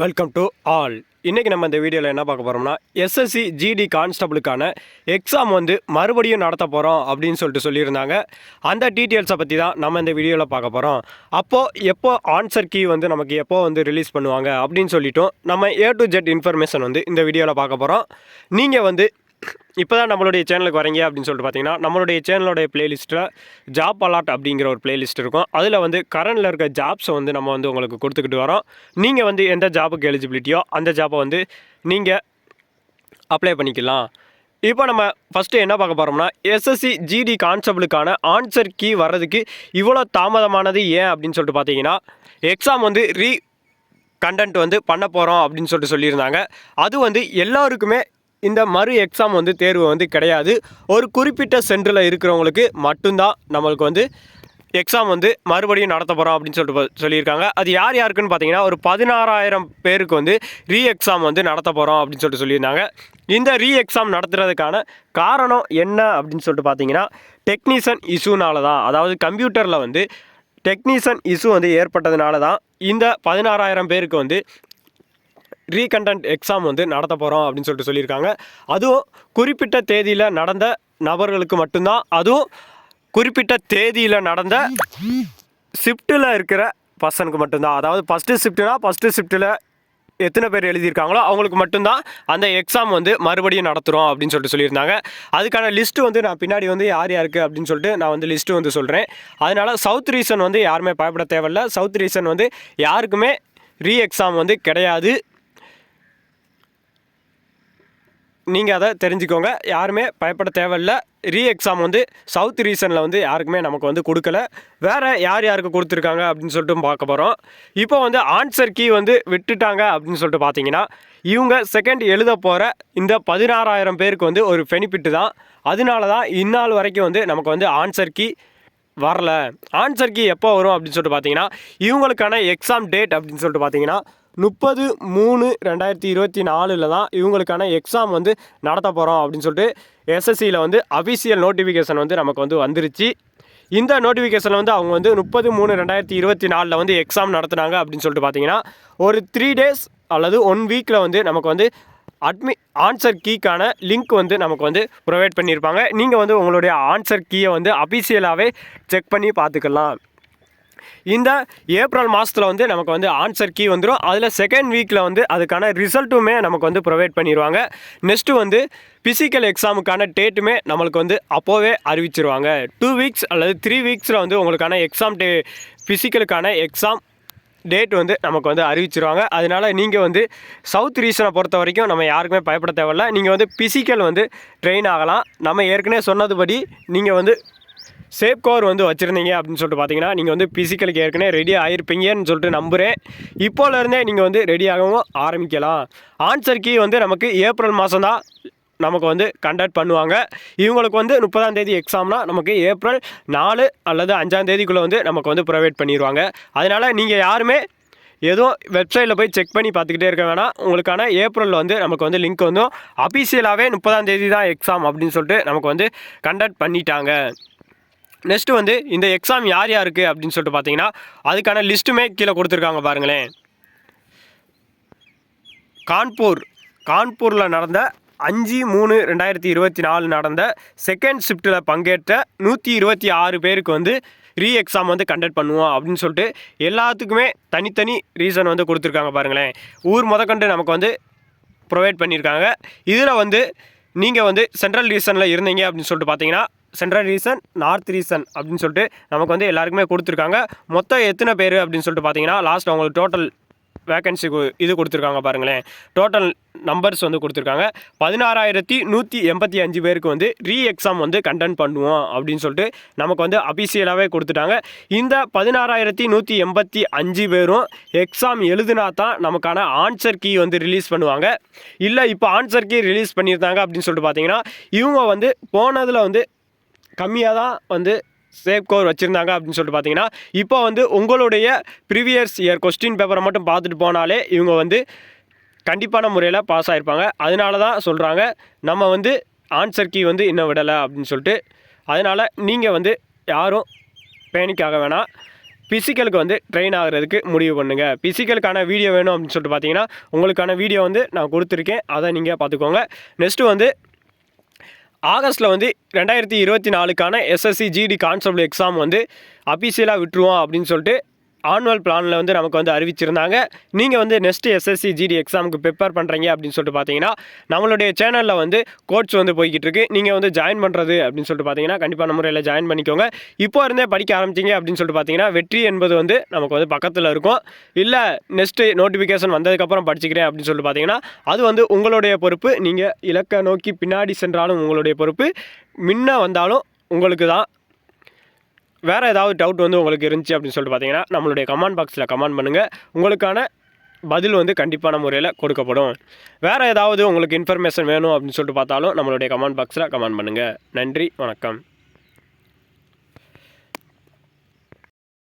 Welcome to all. இன்றைக்கி நம்ம இந்த வீடியோவில் என்ன பார்க்க போகிறோம்னா, எஸ்எஸ்சி ஜிடி கான்ஸ்டபிளுக்கான எக்ஸாம் வந்து மறுபடியும் நடத்த போகிறோம் அப்படின்னு சொல்லியிருந்தாங்க. அந்த டீட்டெயில்ஸை பற்றி தான் நம்ம இந்த வீடியோவில் பார்க்க போகிறோம். அப்போது எப்போ ஆன்சர் கீ வந்து நமக்கு எப்போ வந்து ரிலீஸ் பண்ணுவாங்க அப்படின்னு சொல்லிட்டோம் நம்ம A to Z இன்ஃபர்மேஷன் வந்து இந்த வீடியோவில் பார்க்க போகிறோம். நீங்கள் வந்து இப்போ தான் நம்மளுடைய சேனலுக்கு வரீங்க அப்படின்னு சொல்லிட்டு பார்த்தீங்கன்னா, நம்மளுடைய சேனலோடைய பிளேலிஸ்ட்டில் ஜாப் அலாட் அப்படிங்கிற ஒரு பிளேலிஸ்ட் இருக்கும். அதில் வந்து கரண்டில் இருக்க ஜாப்ஸை வந்து நம்ம வந்து உங்களுக்கு கொடுத்துக்கிட்டு வரோம். நீங்கள் வந்து எந்த ஜாபுக்கு எலிஜிபிலிட்டியோ அந்த ஜாப்பை வந்து நீங்கள் அப்ளை பண்ணிக்கலாம். இப்போ நம்ம ஃபஸ்ட்டு என்ன பார்க்க போகிறோம்னா, எஸ்எஸ்சி ஜிடி கான்ஸ்டபிளுக்கான ஆன்சர் கீ வர்றதுக்கு இவ்வளோ தாமதமானது ஏன் அப்படின்னு சொல்லிட்டு பார்த்தீங்கன்னா, எக்ஸாம் வந்து கண்டென்ட் வந்து பண்ண போகிறோம் அப்படின்னு சொல்லியிருந்தாங்க. அது வந்து எல்லாருக்குமே இந்த மறு எக்ஸாம் வந்து தேர்வு வந்து கிடையாது. ஒரு குறிப்பிட்ட சென்டரில் இருக்கிறவங்களுக்கு மட்டும்தான் நம்மளுக்கு வந்து எக்ஸாம் வந்து மறுபடியும் நடத்த போகிறோம் அப்படின்னு சொல்லியிருக்காங்க. அது யார் யாருக்குன்னு பார்த்தீங்கன்னா, ஒரு 16,000 பேருக்கு வந்து எக்ஸாம் வந்து நடத்த போகிறோம் அப்படின்னு சொல்லியிருந்தாங்க. இந்த எக்ஸாம் நடத்துறதுக்கான காரணம் என்ன அப்படின்னு சொல்லிட்டு பார்த்தீங்கன்னா, டெக்னீஷியன் இஷ்யூனால தான். அதாவது கம்ப்யூட்டரில் வந்து டெக்னீஷியன் இஷ்யூ வந்து ஏற்பட்டதுனால தான் இந்த 16,000 பேருக்கு வந்து ரீகண்டென்ட் எக்ஸாம் வந்து நடத்த போகிறோம் அப்படின்னு சொல்லியிருக்காங்க. அதுவும் குறிப்பிட்ட தேதியில் நடந்த நபர்களுக்கு மட்டும்தான். அதுவும் குறிப்பிட்ட தேதியில் நடந்த ஷிஃப்ட்டில் இருக்கிற பர்சனுக்கு மட்டும்தான். அதாவது ஃபஸ்ட்டு ஷிஃப்ட்டில் எத்தனை பேர் எழுதியிருக்காங்களோ அவங்களுக்கு மட்டும்தான் அந்த எக்ஸாம் வந்து மறுபடியும் நடத்துகிறோம் அப்படின்னு சொல்லியிருந்தாங்க. அதுக்கான லிஸ்ட்டு வந்து நான் பின்னாடி வந்து யார் யாருக்கு அப்படின்னு சொல்லிட்டு நான் வந்து லிஸ்ட்டு வந்து சொல்கிறேன். அதனால் சவுத் ரீசன் வந்து யாருமே பயப்பட தேவையில்லை. சவுத் ரீசன் வந்து யாருக்குமே எக்ஸாம் வந்து கிடையாது. நீங்கள் அதை தெரிஞ்சுக்கோங்க. யாருமே பயப்பட தேவையில்லை. எக்ஸாம் வந்து சவுத் ரீசனில் வந்து யாருக்குமே நமக்கு வந்து கொடுக்கல. வேறு யார் யாருக்கு கொடுத்துருக்காங்க அப்படின்னு சொல்லிட்டு பார்க்க போகிறோம். இப்போ வந்து ஆன்சர் கீ வந்து விட்டுட்டாங்க அப்படின்னு சொல்லிட்டு பார்த்தீங்கன்னா, இவங்க செகண்ட் எழுத போகிற இந்த 16,000 பேருக்கு வந்து ஒரு பெனிஃபிட்டு தான். அதனால தான் இந்நாள் வரைக்கும் வந்து நமக்கு வந்து ஆன்சர் கீ வரல. ஆன்சர் கீ எப்போ வரும் அப்படின்னு சொல்லிட்டு பார்த்தீங்கன்னா, இவங்களுக்கான எக்ஸாம் டேட் அப்படின்னு சொல்லிட்டு பார்த்தீங்கன்னா 30/3/2024 தான் இவங்களுக்கான எக்ஸாம் வந்து நடத்த போகிறோம் அப்படின்னு சொல்லிட்டு எஸ்எஸ்சியில் வந்து அஃபிஷியல் நோட்டிஃபிகேஷன் வந்து நமக்கு வந்து வந்துருச்சு. இந்த நோட்டிஃபிகேஷனில் வந்து அவங்க வந்து 30/3/2024 வந்து எக்ஸாம் நடத்துனாங்க அப்படின்னு சொல்லிட்டு பார்த்தீங்கன்னா, ஒரு 3 days அல்லது 1 வீக்கில் வந்து நமக்கு வந்து ஆன்சர் கீக்கான லிங்க் வந்து நமக்கு வந்து ப்ரொவைட் பண்ணியிருப்பாங்க. நீங்கள் வந்து உங்களுடைய ஆன்சர் கீயை வந்து அஃபிஷியலாகவே செக் பண்ணி பார்த்துக்கலாம். இந்த ஏப்ரல் மாதத்தில் வந்து நமக்கு வந்து ஆன்சர் கீ வந்துடும். அதில் செகண்ட் வீக்கில் வந்து அதுக்கான ரிசல்ட்டுமே நமக்கு வந்து ப்ரொவைட் பண்ணிடுவாங்க. நெக்ஸ்ட்டு வந்து ஃபிசிக்கல் எக்ஸாமுக்கான டேட்டுமே நம்மளுக்கு வந்து அப்போவே அறிவிச்சிருவாங்க. 2 வீக்ஸ் அல்லது 3 வீக்ஸில் வந்து உங்களுக்கான ஃபிசிக்கலுக்கான எக்ஸாம் டேட் வந்து நமக்கு வந்து அறிவிச்சிருவாங்க. அதனால் நீங்கள் வந்து சவுத் ரீசனை பொறுத்த வரைக்கும் நம்ம யாருக்குமே பயப்பட தேவையில்லை. நீங்கள் வந்து ஃபிசிக்கல் வந்து ட்ரெயின் ஆகலாம். நம்ம ஏற்கனவே சொன்னதுபடி நீங்கள் வந்து சேஃப் கவர் வந்து வச்சுருந்தீங்க அப்படின்னு சொல்லிட்டு பார்த்தீங்கன்னா, நீங்கள் வந்து ஃபிசிக்கலுக்கு ஏற்கனவே ரெடி ஆகிருப்பீங்கன்னு சொல்லிட்டு நம்புகிறேன். இப்போலேருந்தே நீங்கள் வந்து ரெடியாகவும் ஆரம்பிக்கலாம். ஆன்சர் கீ வந்து நமக்கு ஏப்ரல் மாதம் தான் நமக்கு வந்து கண்டக்ட் பண்ணுவாங்க. இவங்களுக்கு வந்து 30ஆம் தேதி எக்ஸாம்னா நமக்கு ஏப்ரல் 4 அல்லது 5ஆம் தேதிக்குள்ளே வந்து நமக்கு வந்து ப்ரொவைட் பண்ணிடுவாங்க. அதனால் நீங்கள் யாருமே ஏதோ வெப்சைட்டில் போய் செக் பண்ணி பார்த்துக்கிட்டே இருக்க வேணாம். உங்களுக்கான ஏப்ரலில் வந்து நமக்கு வந்து லிங்க் வந்து அஃபிஷியலாகவே 30ஆம் தேதி தான் எக்ஸாம் அப்படின்னு சொல்லிட்டு நமக்கு வந்து கண்டக்ட் பண்ணிட்டாங்க. நெக்ஸ்ட்டு வந்து இந்த எக்ஸாம் யார் யாருக்கு அப்படின்னு சொல்லிட்டு பார்த்தீங்கன்னா, அதுக்கான லிஸ்ட்டுமே கீழே கொடுத்துருக்காங்க பாருங்களேன். கான்பூரில் நடந்த 5/3/2024 நடந்த செகண்ட் ஷிஃப்ட்டில் பங்கேற்ற 126 பேருக்கு வந்து எக்ஸாம் வந்து கண்டக்ட் பண்ணுவோம் அப்படின்னு சொல்லிட்டு எல்லாத்துக்குமே தனித்தனி ரீசன் வந்து கொடுத்துருக்காங்க பாருங்களேன். ஊர் முதற்கண்டு நமக்கு வந்து ப்ரொவைட் பண்ணியிருக்காங்க. இதில் வந்து நீங்கள் வந்து சென்ட்ரல் ரீசனில் இருந்தீங்க அப்படின்னு சொல்லிட்டு பார்த்தீங்கன்னா, சென்ட்ரல் ரீசன், நார்த் ரீசன் அப்படின்னு சொல்லிட்டு நமக்கு வந்து எல்லாருக்குமே கொடுத்துருக்காங்க. மொத்தம் எத்தனை பேர் அப்படின்னு சொல்லிட்டு பார்த்தீங்கன்னா, லாஸ்ட் அவங்களுக்கு டோட்டல் வேக்கன்சி இது கொடுத்துருக்காங்க பாருங்களேன். டோட்டல் நம்பர்ஸ் வந்து கொடுத்துருக்காங்க. 16,185 பேருக்கு வந்து எக்ஸாம் வந்து கண்டக்ட் பண்ணுவோம் அப்படின்னு சொல்லிட்டு நமக்கு வந்து அஃபிஷியலாகவே கொடுத்துட்டாங்க. இந்த 16,185 பேரும் எக்ஸாம் எழுதுனா தான் நமக்கான ஆன்சர் கீ வந்து ரிலீஸ் பண்ணுவாங்க. இல்லை இப்போ ஆன்சர் கீ ரிலீஸ் பண்ணியிருந்தாங்க அப்படின்னு சொல்லிட்டு பார்த்தீங்கன்னா, இவங்க வந்து போனதில் வந்து கம்மியாக தான் வந்து சேஃப் கவர் வச்சுருந்தாங்க அப்படின்னு சொல்லிட்டு பார்த்தீங்கன்னா, இப்போ வந்து உங்களுடைய ப்ரீவியஸ் இயர் கொஸ்டின் பேப்பரை மட்டும் பார்த்துட்டு போனாலே இவங்க வந்து கண்டிப்பான முறையில் பாஸ் ஆகிருப்பாங்க. அதனால தான் சொல்கிறாங்க நம்ம வந்து ஆன்சர் கீ வந்து இன்னும் விடலை அப்படின்னு சொல்லிட்டு. அதனால் நீங்கள் வந்து யாரும் பேனிக் ஆக வேணாம். ஃபிசிக்கலுக்கு வந்து ட்ரெயின் ஆகிறதுக்கு முடிவு பண்ணுங்கள். ஃபிசிக்கலுக்கான வீடியோ வேணும் அப்படின்னு சொல்லிட்டு பார்த்தீங்கன்னா உங்களுக்கான வீடியோ வந்து நான் கொடுத்துருக்கேன், அதை நீங்கள் பார்த்துக்கோங்க. நெக்ஸ்ட்டு வந்து ஆகஸ்ட்டில் வந்து 2024க்கான எஸ்எஸ்சி ஜிடி கான்ஸ்டபிள் எக்ஸாம் வந்து அஃபிஷியலாக விட்டுருவோம் அப்படின்னு சொல்லிட்டு ஆனுவல் பிளானில் வந்து நமக்கு வந்து அறிவிச்சிருந்தாங்க. நீங்கள் வந்து நெக்ஸ்ட்டு எஸ்எஸ்சி ஜிடி எக்ஸாமுக்கு ப்ரிப்பேர் பண்ணுறீங்க அப்படின்னு சொல்லிட்டு பார்த்தீங்கன்னா நம்மளுடைய சேனலில் வந்து கோர்ஸ் வந்து போய்கிட்டு இருக்கு. நீங்கள் வந்து ஜாயின் பண்ணுறது அப்படின்னு சொல்லிட்டு பார்த்தீங்கன்னா கண்டிப்பான முறையில் ஜாயின் பண்ணிக்கோங்க. இப்போ இருந்தே படிக்க ஆரம்பிச்சிங்க அப்படின்னு சொல்லிட்டு பார்த்தீங்கன்னா வெற்றி என்பது வந்து நமக்கு வந்து பக்கத்தில் இருக்கும். இல்லை நெக்ஸ்ட்டு நோட்டிஃபிகேஷன் வந்ததுக்கப்புறம் படிச்சுக்கிறேன் அப்படின்னு சொல்லிட்டு பார்த்தீங்கன்னா அது வந்து உங்களுடைய பொறுப்பு. நீங்கள் இலக்கை நோக்கி பின்னாடி சென்றாலும் உங்களுடைய பொறுப்பு, முன்ன வந்தாலும் உங்களுக்கு தான். வேறு ஏதாவது டவுட் வந்து உங்களுக்கு இருந்துச்சு அப்படின்னு சொல்லிட்டு பார்த்தீங்கன்னா நம்மளுடைய கமெண்ட் பாக்ஸில் கமெண்ட் பண்ணுங்கள். உங்களுக்கான பதில் வந்து கண்டிப்பான முறையில் கொடுக்கப்படும். வேறு ஏதாவது உங்களுக்கு இன்ஃபர்மேஷன் வேணும் அப்படின்னு சொல்லிட்டு பார்த்தாலும் நம்மளுடைய கமெண்ட் பாக்ஸில் கமெண்ட் பண்ணுங்கள். நன்றி, வணக்கம்.